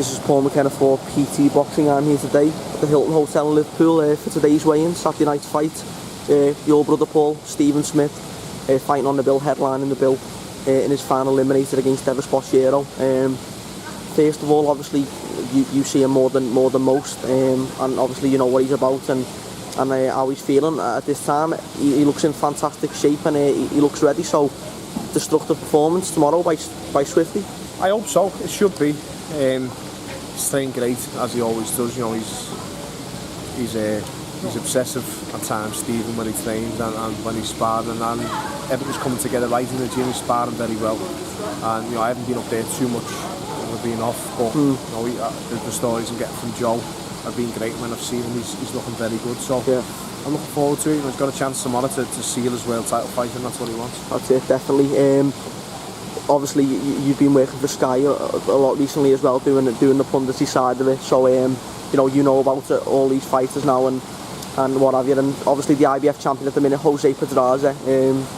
This is Paul McKenna for PT Boxing. I'm here today at the Hilton Hotel in Liverpool for today's weigh-in, Saturday night's fight. Your brother Paul, Callum Smith, fighting on the bill, headlining the bill in his final eliminator against Devis Bossiero. First of all, obviously, you see him more than most, and obviously you know what he's about and how he's feeling at this time. He looks in fantastic shape and he looks ready. So, destructive performance tomorrow by Swifty. I hope so. It should be. He's trained great as he always does. You know, he's obsessive at times, Stephen, when he trains and when he's sparring, and everything's coming together right in the gym. He's sparring very well, and you know I haven't been up there too much. We've been off, but you know the stories I'm getting from Joe have been great. When I've seen him, he's looking very good. So yeah. I'm looking forward to it. He's got a chance tomorrow to seal his world title fight, and that's what he wants. That's it, definitely. Obviously, you've been working for Sky a lot recently as well, doing the punditry side of it. So you know about all these fighters now and what have you. And obviously, the IBF champion at the minute, Jose Pedraza,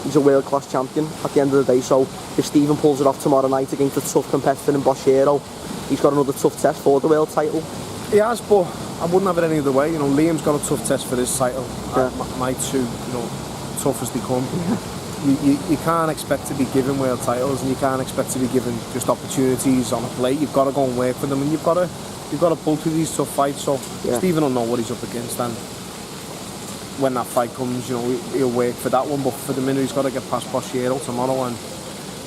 he's a world-class champion at the end of the day. So if Stephen pulls it off tomorrow night against a tough competitor in Bossiero, he's got another tough test for the world title. He has, but I wouldn't have it any other way. You know, Liam's got a tough test for his title. Yeah. My two, you know, tough as they come. You can't expect to be given world titles, and you can't expect to be given just opportunities on a plate. You've got to go and work for them, and you've got to pull through these tough fights. So yeah. Stephen will know what he's up against, and when that fight comes, you know, he'll work for that one. But for the minute, he's got to get past Bossiero tomorrow, and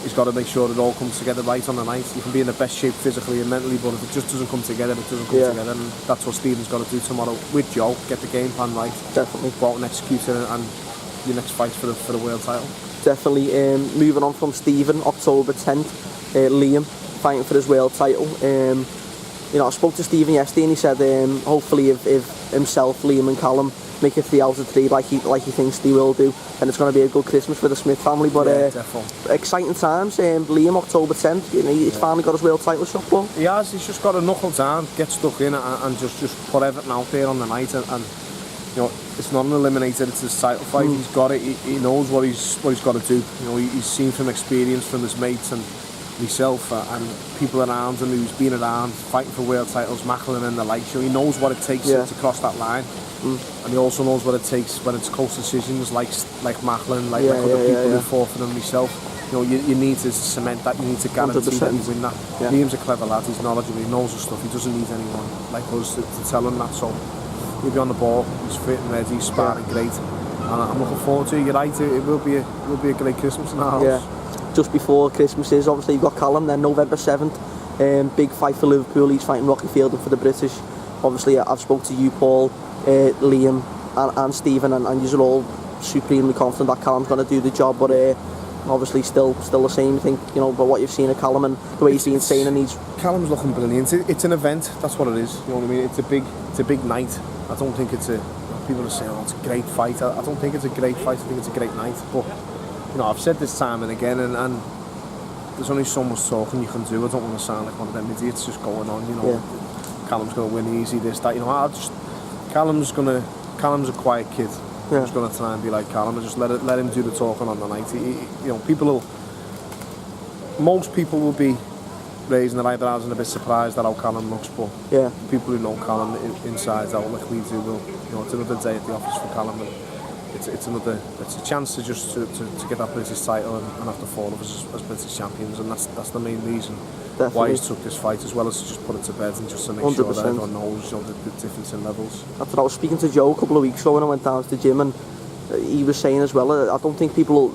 he's got to make sure it all comes together right on the night. You can be in the best shape physically and mentally, but if it just doesn't come together, it doesn't come together, and that's what Stephen's got to do tomorrow with Joe. Get the game plan right. Definitely. Go out and execute it, and your next fight for the world title. Definitely. Moving on from Stephen, October 10th, Liam fighting for his world title. You know, I spoke to Stephen yesterday and he said hopefully if himself, Liam and Callum make it 3 out of 3 like he thinks they will do, then it's going to be a good Christmas for the Smith family. But exciting times. Liam, October 10th, you know, he's finally got his world title shot, Paul. He has. He's just got to knuckle down, get stuck in and just put everything out there on the night and you know, it's not an eliminator, it's his title fight. He's got it, he knows what he's got to do. You know, he's seen from experience from his mates and myself and people around him who's been around fighting for world titles, Macklin and the like. So he knows what it takes to cross that line. And he also knows what it takes when it's close decisions like Macklin, like other people who fought for them, myself. You know, you need to cement that, you need to guarantee 100%. That you win that. Yeah. Liam's a clever lad, he's knowledgeable, he knows the stuff, he doesn't need anyone like us to tell him that. So he'll be on the ball, he's fit and ready, he's sparring great, and I'm looking forward to it. You're right, it will be a great Christmas in our house. Yeah. Just before Christmas is, obviously you've got Callum, then November 7th, big fight for Liverpool, he's fighting Rocky Fielding for the British. Obviously I've spoke to you, Paul, Liam and Stephen, and you're all supremely confident that Callum's going to do the job, but obviously still the same thing, you know, but what you've seen of Callum and the way he's been saying, and Callum's looking brilliant. It's an event, that's what it is, you know what I mean? It's a big night. I don't think it's people are saying, oh, it's a great fight. I don't think it's a great fight, I think it's a great night. But, you know, I've said this time and again, and there's only so much talking you can do. I don't want to sound like one of them idiots just going on, you know, Callum's going to win easy, this, that, you know, Callum's a quiet kid. I'm just going to try and be like Callum and just let him do the talking on the night. You know, most people will be raising their eyebrows and a bit surprised at how Callum looks, but people who know Callum inside out like we do will, you know, it's another day at the office for Callum, and it's a chance to just to get that British title and after 4 of us as British champions, and that's the main reason why he's took this fight, as well as to just put it to bed and just to make 100%. Sure that everyone knows, you know, the difference in levels. That's what I was speaking to Joe a couple of weeks ago when I went down to the gym, and he was saying as well, I don't think people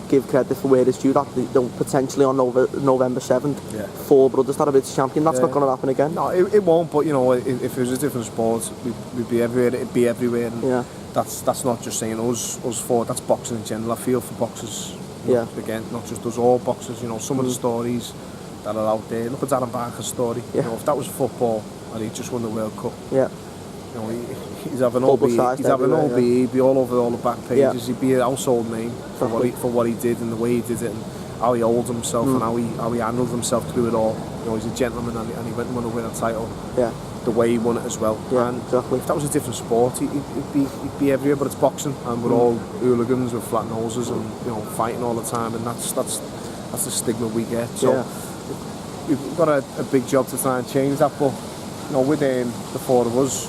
give credit for where it's due, that they'll potentially on November 7th 4 brothers that are British champion. That's not going to happen again. No, it won't, but you know, if it was a different sport, we'd be everywhere, it'd be everywhere, and that's not just saying us 4, that's boxing in general. I feel for boxers, again, not just us, all boxers, you know, some of the stories that are out there. Look at Darren Barker's story, you know, if that was football and he just won the World Cup, you know, he's having OBE, he'd be all over all the back pages, he'd be a household name for what he did and the way he did it and how he holds himself and how he handled himself through it all. You know, he's a gentleman and he went and won a winner title. The way he won it as well. And if that was a different sport, he'd be everywhere, but it's boxing and we're all hooligans with flat noses and, you know, fighting all the time, and that's the stigma we get. So we've got a big job to try and change that. But you know, with the four of us,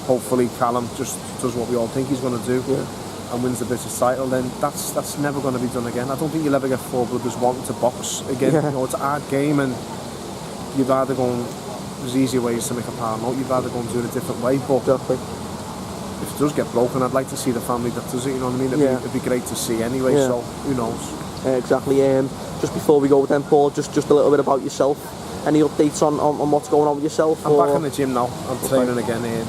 hopefully Callum just does what we all think he's going to do. Yeah. And wins the British title, then that's never going to be done again. I don't think you'll ever get four brothers wanting to box again. Yeah. You know, it's a hard game, and you'd rather go and, there's easier ways to make a pound note, you'd rather go and do it a different way. But Exactly. if it does get broken, I'd like to see the family that does it, you know what I mean? It'd be great to see anyway, Yeah. so who knows. Exactly. Just before we go then, Paul, just a little bit about yourself. Any updates on what's going on with yourself? I'm back in the gym now, I'm training again here.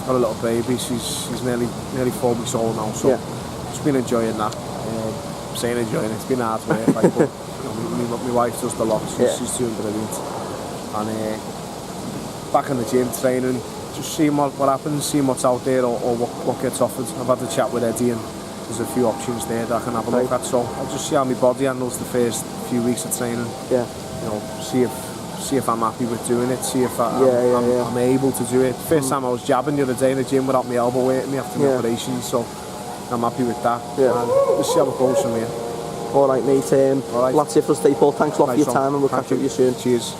Got a little baby, she's nearly 4 weeks old now, so just been enjoying that. Saying enjoying it, it's been hard work, like, but you know, my wife does the lot, she's doing brilliant. And back in the gym training, just seeing what happens, seeing what's out there or what gets offered. I've had a chat with Eddie and there's a few options there that I can have a look at, so I'll just see how my body handles the first few weeks of training. Yeah. You know, see if I'm happy with doing it, see if I'm able to do it. First time I was jabbing the other day in the gym without my elbow hurting me after the operation, so I'm happy with that. Yeah. And we'll see how it goes from here. All right, mate. All right. That's it for us today, Paul. Thanks a lot for your time, and we'll catch up with you soon. Cheers.